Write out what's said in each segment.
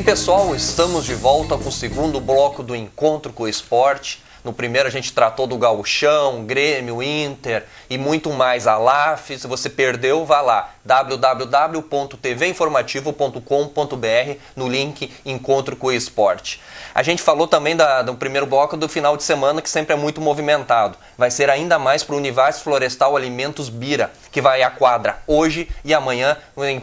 pessoal, estamos de volta com o segundo bloco do Encontro com o Esporte. No primeiro a gente tratou do Gauchão, Grêmio, Inter e muito mais. A LAF, se você perdeu, vá lá, www.tvinformativo.com.br, no link Encontro com o Esporte. A gente falou também do primeiro bloco do final de semana, que sempre é muito movimentado. Vai ser ainda mais para o Univates Florestal Alimentos Bira, que vai à quadra hoje e amanhã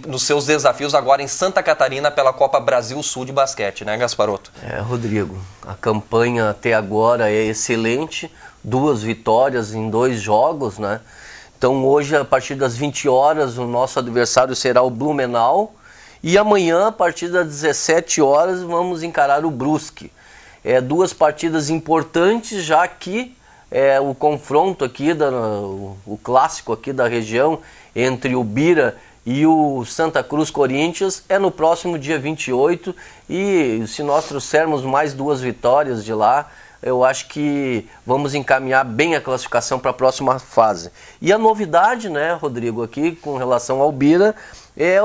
nos seus desafios agora em Santa Catarina pela Copa Brasil Sul de basquete, né, Gasparotto? Rodrigo, a campanha até agora é excelente, 2 vitórias em 2 jogos, né? Então hoje, a partir das 20 horas, o nosso adversário será o Blumenau e amanhã, a partir das 17 horas, vamos encarar o Brusque. 2 partidas importantes, já que o confronto aqui, o clássico aqui da região entre o Bira e o Santa Cruz Corinthians é no próximo dia 28 e se nós trouxermos mais 2 vitórias de lá, eu acho que vamos encaminhar bem a classificação para a próxima fase. E a novidade, né, Rodrigo, aqui com relação ao Bira, é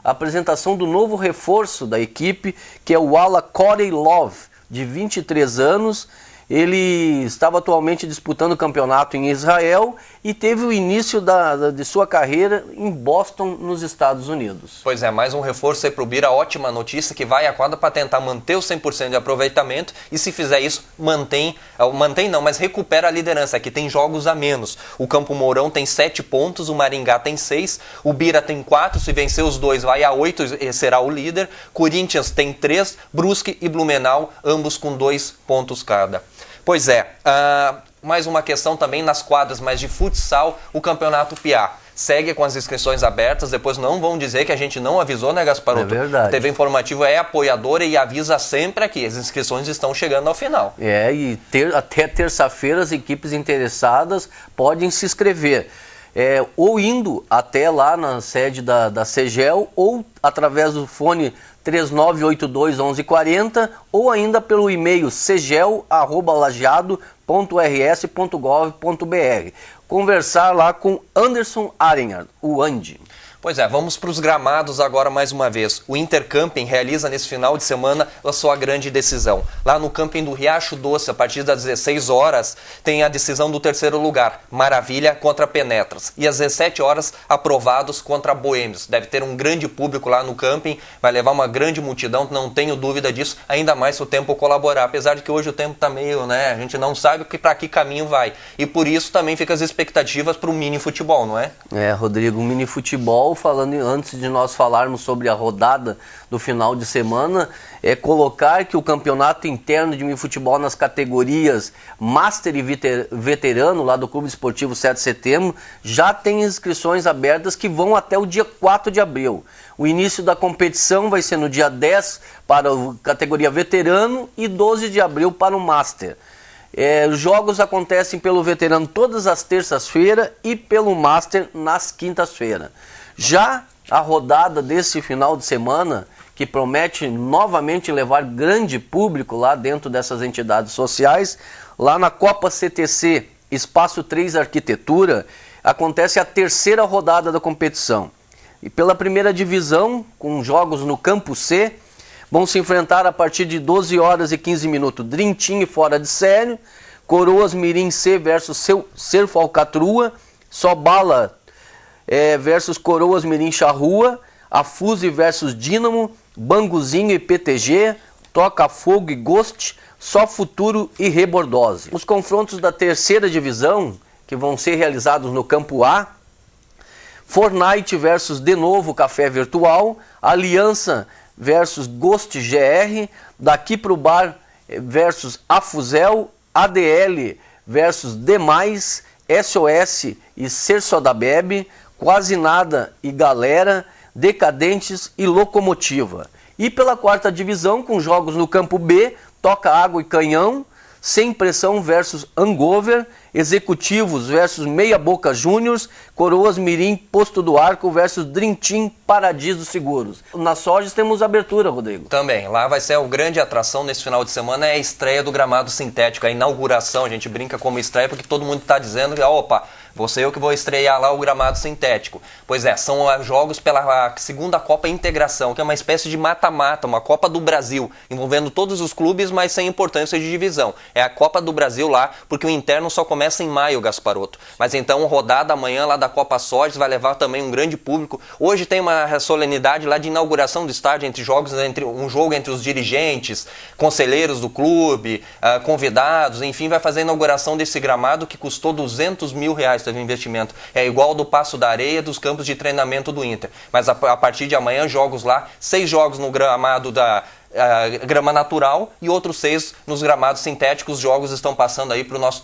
a apresentação do novo reforço da equipe, que é o ala Corey Love, de 23 anos. Ele estava atualmente disputando o campeonato em Israel e teve o início de sua carreira em Boston, nos Estados Unidos. Pois é, mais um reforço aí para o Bira, ótima notícia, que vai à quadra para tentar manter o 100% de aproveitamento e se fizer isso, mas recupera a liderança, que tem jogos a menos. O Campo Mourão tem 7 pontos, o Maringá tem 6, o Bira tem 4, se vencer os 2 vai a 8 e será o líder. Corinthians tem 3, Brusque e Blumenau, ambos com 2 pontos cada. Pois é, mais uma questão também nas quadras, mas de futsal, o Campeonato Piá segue com as inscrições abertas, depois não vão dizer que a gente não avisou, né, Gasparotto? É verdade. A TV Informativo é apoiadora e avisa sempre aqui, as inscrições estão chegando ao final. Até terça-feira as equipes interessadas podem se inscrever. Ou indo até lá na sede da CEGEL ou através do fone 3982-1140 ou ainda pelo e-mail cegel@lajeado.rs.gov.br. Conversar lá com Anderson Arenhard, o Andy. Pois é, vamos para os gramados agora mais uma vez. O Intercamping realiza nesse final de semana a sua grande decisão. Lá no camping do Riacho Doce, a partir das 16 horas, tem a decisão do 3º lugar, Maravilha contra Penetras. E às 17 horas, Aprovados contra Boêmios. Deve ter um grande público lá no camping, vai levar uma grande multidão, não tenho dúvida disso, ainda mais se o tempo colaborar. Apesar de que hoje o tempo está meio, a gente não sabe para que caminho vai. E por isso também fica as expectativas para o mini futebol, não é? Rodrigo, o mini futebol, falando antes de nós falarmos sobre a rodada do final de semana, colocar que o campeonato interno de minifutebol nas categorias Master e Veterano, lá do Clube Esportivo 7 de Setembro, já tem inscrições abertas que vão até o dia 4 de abril. O início da competição vai ser no dia 10 para a categoria Veterano e 12 de abril para o Master. Os jogos acontecem pelo Veterano todas as terças-feiras e pelo Master nas quintas-feiras. Já a rodada desse final de semana, que promete novamente levar grande público lá dentro dessas entidades sociais, lá na Copa CTC Espaço 3 Arquitetura, acontece a 3ª rodada da competição. E pela primeira divisão, com jogos no Campo C, vão se enfrentar a partir de 12 horas e 15 minutos Dream Team e Fora de Série, Coroas Mirim C versus Ser Falcatrua, Só Bala versus Coroas Mirim Charrua, Afuse versus Dínamo, Banguzinho e PTG, Toca Fogo e Ghost, Só Futuro e Rebordose. Os confrontos da 3ª divisão, que vão ser realizados no Campo A, Fortnite versus De Novo Café Virtual, Aliança versus Ghost GR, Daqui Pro Bar versus Afuzel, ADL versus Demais, SOS e Ser Só da Bebe, Quase Nada e Galera, Decadentes e Locomotiva. E pela 4ª divisão, com jogos no Campo B, Toca Água e Canhão, Sem Pressão versus Hangover, Executivos versus Meia Boca Juniors, Coroas Mirim, Posto do Arco versus Dream Team Paradiso Seguros. Na Soges temos abertura, Rodrigo. Também, lá vai ser a grande atração nesse final de semana, é a estreia do gramado sintético, a inauguração. A gente brinca como estreia porque todo mundo está dizendo que, opa, vou ser eu que vou estrear lá o gramado sintético. Pois é, são jogos pela segunda Copa Integração, que é uma espécie de mata-mata, uma Copa do Brasil, envolvendo todos os clubes, mas sem importância de divisão. É a Copa do Brasil lá, porque o interno só começa em maio, Gasparotto. Mas então, rodada amanhã lá da Copa Soges vai levar também um grande público. Hoje tem uma solenidade lá de inauguração do estádio, um jogo entre os dirigentes, conselheiros do clube, convidados, enfim, vai fazer a inauguração desse gramado que custou R$200 mil, teve investimento. É igual ao do Passo da Areia dos campos de treinamento do Inter. Mas a partir de amanhã, jogos lá, 6 jogos no gramado da grama natural e outros 6 nos gramados sintéticos. Os jogos estão passando aí para o nosso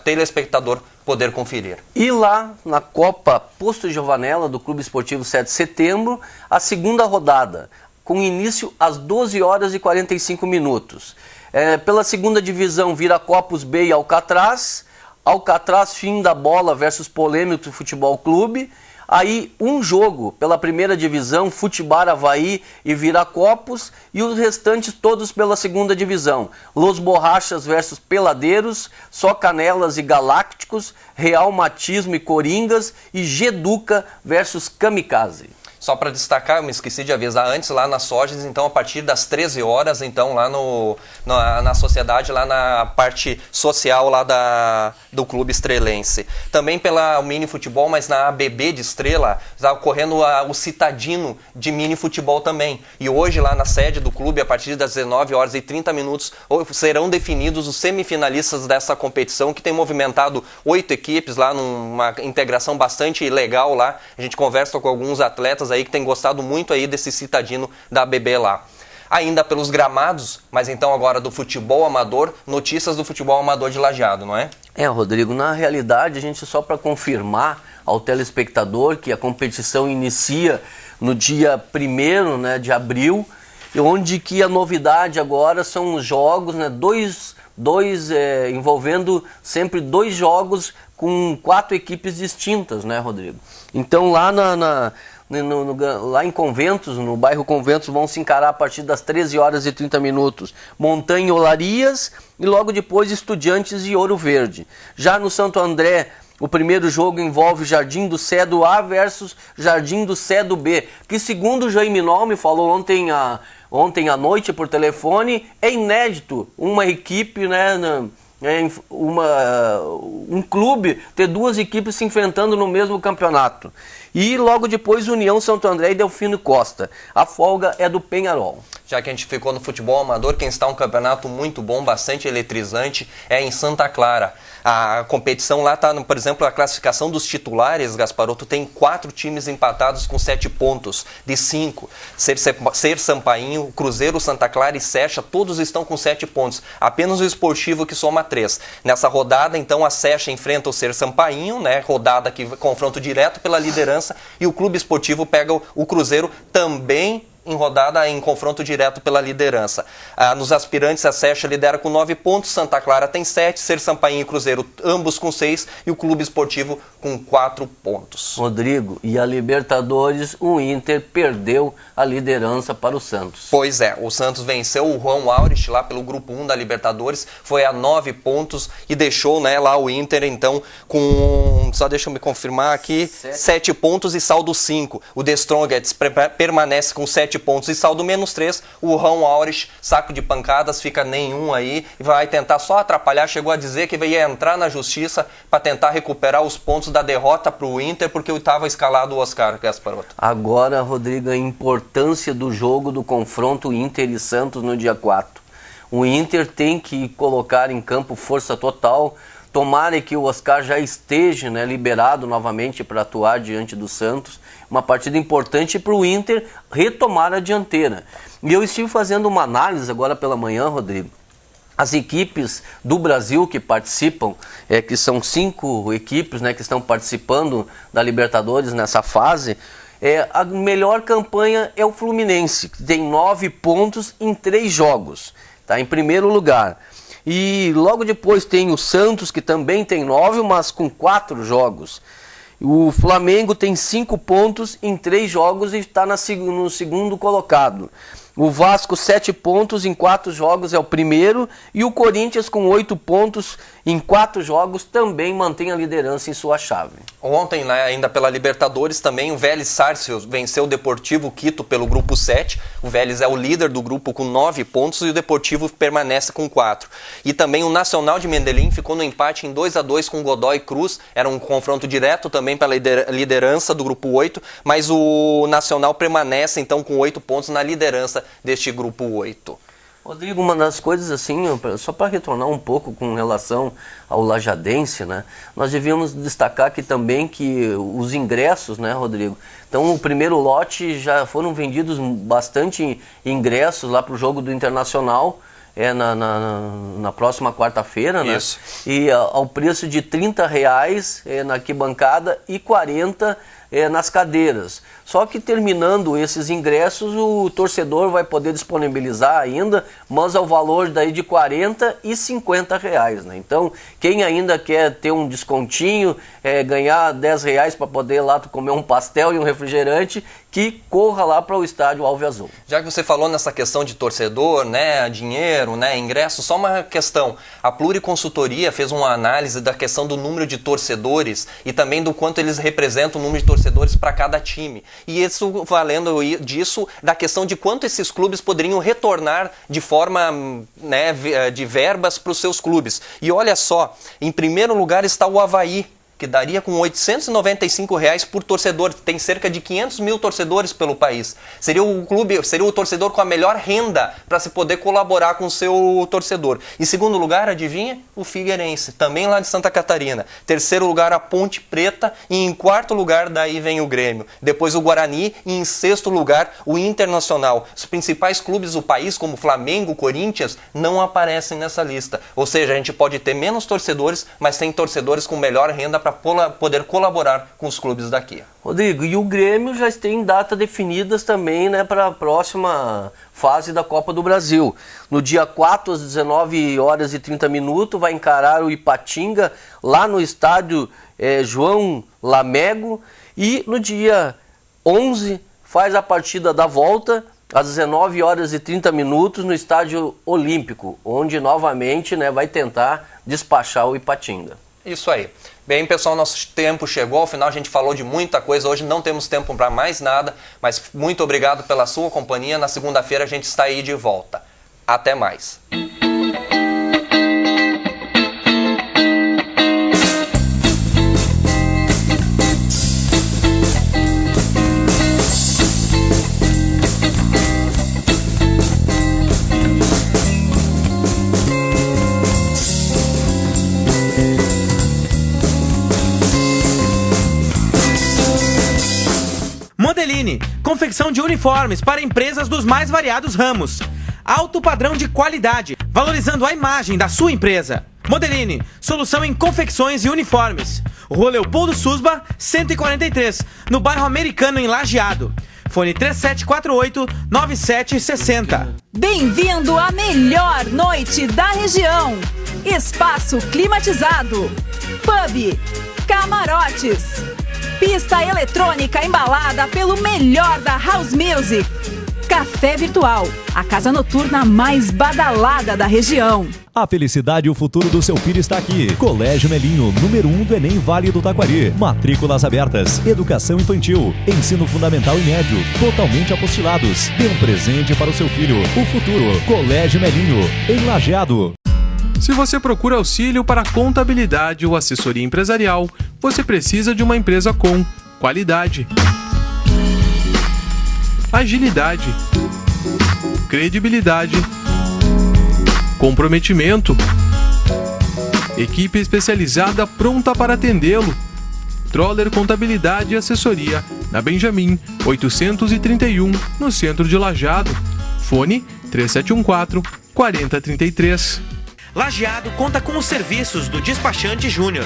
telespectador poder conferir. E lá na Copa Posto Giovanella do Clube Esportivo 7 de Setembro, a segunda rodada, com início às 12 horas e 45 minutos. Pela segunda divisão, Viracopos B e Alcatraz. Alcatraz, Fim da Bola versus Polêmico Futebol Clube. Aí um jogo pela primeira divisão, Futebol Avaí e Viracopos, e os restantes todos pela segunda divisão. Los Borrachas versus Peladeiros, Só Canelas e Galácticos, Real Matismo e Coringas e Geduca versus Kamikaze. Só para destacar, eu me esqueci de avisar antes, lá na Soges, então a partir das 13 horas, então lá na sociedade, lá na parte social lá do clube estrelense. Também pela mini futebol, mas na ABB de Estrela, está ocorrendo o citadino de mini futebol também. E hoje lá na sede do clube, a partir das 19 horas e 30 minutos, serão definidos os semifinalistas dessa competição, que tem movimentado 8 equipes lá, numa integração bastante legal lá. A gente conversa com alguns atletas aí que tem gostado muito aí desse citadino da ABB lá. Ainda pelos gramados, mas então agora do futebol amador, notícias do futebol amador de Lajeado, não é? Rodrigo, na realidade a gente só para confirmar ao telespectador que a competição inicia no dia 1º, né, de abril, onde que a novidade agora são os jogos, né, envolvendo sempre 2 jogos com 4 equipes distintas, né, Rodrigo? Então lá lá em Conventos, no bairro Conventos, vão se encarar a partir das 13 horas e 30 minutos Montanha e Olarias e logo depois Estudiantes e Ouro Verde. Já no Santo André, o primeiro jogo envolve Jardim do Cedo A versus Jardim do Cedo B, que segundo o Jaime Nol me falou ontem à noite por telefone, é inédito uma equipe, né, um clube ter 2 equipes se enfrentando no mesmo campeonato. E logo depois União Santo André e Delfino Costa. A folga é do Penharol. Já que a gente ficou no futebol amador, quem está um campeonato muito bom, bastante eletrizante, é em Santa Clara. A competição lá está, por exemplo, a classificação dos titulares, Gasparotto, tem 4 times empatados com 7 pontos, de 5. Ser Sampainho, Cruzeiro, Santa Clara e Secha, todos estão com 7 pontos. Apenas o Esportivo que soma 3. Nessa rodada, então, a Secha enfrenta o Ser Sampainho, né? Rodada que confronto direto pela liderança, e o Clube Esportivo pega o Cruzeiro também em rodada em confronto direto pela liderança. Nos aspirantes, a Secha lidera com 9 pontos, Santa Clara tem 7, Ser Sampainho e Cruzeiro ambos com 6 e o Clube Esportivo com 4 pontos. Rodrigo, e a Libertadores, o Inter perdeu a liderança para o Santos. Pois é, o Santos venceu o Juan Aurich lá pelo Grupo 1 da Libertadores, foi a 9 pontos e deixou, né, lá o Inter então com, só deixa eu me confirmar aqui, 7 pontos e saldo 5. O The Strongest permanece com 7 pontos e saldo menos 3, o Juan Aurich, saco de pancadas, fica nenhum aí e vai tentar só atrapalhar, chegou a dizer que ia entrar na justiça para tentar recuperar os pontos da derrota para o Inter, porque estava escalado o Oscar Gasparotto. Agora, Rodrigo, a importância do jogo, do confronto Inter e Santos no dia 4. O Inter tem que colocar em campo força total. Tomara que o Oscar já esteja, né, liberado novamente para atuar diante do Santos. Uma partida importante para o Inter retomar a dianteira. E eu estive fazendo uma análise agora pela manhã, Rodrigo. As equipes do Brasil que participam, que são 5 equipes, né, que estão participando da Libertadores nessa fase, a melhor campanha é o Fluminense, que tem 9 pontos em 3 jogos. Tá em primeiro lugar. E logo depois tem o Santos, que também tem 9, mas com 4 jogos. O Flamengo tem 5 pontos em 3 jogos e está no segundo colocado. O Vasco, 7 pontos em 4 jogos, é o primeiro. E o Corinthians, com 8 pontos em 4 jogos, também mantém a liderança em sua chave. Ontem, né, ainda pela Libertadores, também o Vélez Sarsfield venceu o Deportivo Quito pelo grupo 7. O Vélez é o líder do grupo com 9 pontos e o Deportivo permanece com 4. E também o Nacional de Medellín ficou no empate em 2-2 com Godoy Cruz. Era um confronto direto também pela liderança do grupo 8, mas o Nacional permanece então com 8 pontos na liderança deste grupo 8. Rodrigo, uma das coisas assim, só para retornar um pouco com relação ao lajadense, né? Nós devíamos destacar aqui também que os ingressos, né, Rodrigo? Então, o primeiro lote já foram vendidos bastante ingressos lá para o jogo do Internacional, na próxima quarta-feira, né? Isso. E ao preço de R$30 na arquibancada e 40 nas cadeiras. Só que terminando esses ingressos, o torcedor vai poder disponibilizar ainda, mas ao valor daí de R$40 e R$50, né? Então, quem ainda quer ter um descontinho, ganhar R$10 para poder lá comer um pastel e um refrigerante, que corra lá para o estádio Alves Azul. Já que você falou nessa questão de torcedor, né, dinheiro, né, ingresso, só uma questão. A Pluriconsultoria fez uma análise da questão do número de torcedores e também do quanto eles representam o número de torcedores para cada time. E isso valendo disso, da questão de quanto esses clubes poderiam retornar de forma, né, de verbas para os seus clubes. E olha só, em primeiro lugar está o Avaí, que daria com R$895 por torcedor. Tem cerca de 500 mil torcedores pelo país. Seria o torcedor com a melhor renda para se poder colaborar com o seu torcedor. Em segundo lugar, adivinha? O Figueirense, também lá de Santa Catarina. Terceiro lugar, a Ponte Preta. E em quarto lugar, daí vem o Grêmio. Depois o Guarani e em sexto lugar, o Internacional. Os principais clubes do país, como Flamengo, Corinthians, não aparecem nessa lista. Ou seja, a gente pode ter menos torcedores, mas tem torcedores com melhor renda para poder colaborar com os clubes daqui. Rodrigo, e o Grêmio já tem data definidas também, né, para a próxima fase da Copa do Brasil. No dia 4, às 19h30, vai encarar o Ipatinga lá no estádio João Lamego, e no dia 11 faz a partida da volta às 19h30 no estádio Olímpico, onde novamente, né, vai tentar despachar o Ipatinga. Isso aí. Bem, pessoal, nosso tempo chegou ao final, a gente falou de muita coisa, hoje não temos tempo para mais nada, mas muito obrigado pela sua companhia, na segunda-feira a gente está aí de volta. Até mais. Modeline, confecção de uniformes para empresas dos mais variados ramos. Alto padrão de qualidade, valorizando a imagem da sua empresa. Modeline, solução em confecções e uniformes. Rua Leopoldo Susba, 143, no bairro Americano, em Lajeado. Fone 3748-9760. Bem-vindo à melhor noite da região. Espaço climatizado. Pub. Camarotes. Pista eletrônica embalada pelo melhor da House Music. Café Virtual, a casa noturna mais badalada da região. A felicidade e o futuro do seu filho está aqui. Colégio Melinho, número 1 do Enem Vale do Taquari. Matrículas abertas. Educação infantil. Ensino fundamental e médio. Totalmente apostilados. Dê um presente para o seu filho. O futuro. Colégio Melinho, em Lajeado. Se você procura auxílio para contabilidade ou assessoria empresarial, você precisa de uma empresa com qualidade, agilidade, credibilidade, comprometimento, equipe especializada pronta para atendê-lo. Troller Contabilidade e Assessoria, na Benjamin 831, no centro de Lajeado. Fone 3714-4033. Lajeado conta com os serviços do Despachante Júnior,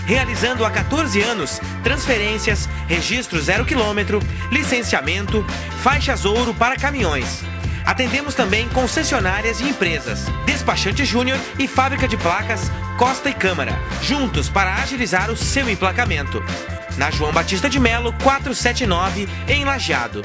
realizando há 14 anos transferências, registro 0 km, licenciamento, faixas ouro para caminhões. Atendemos também concessionárias e empresas, Despachante Júnior e Fábrica de Placas Costa e Câmara, juntos para agilizar o seu emplacamento. Na João Batista de Melo, 479, em Lajeado.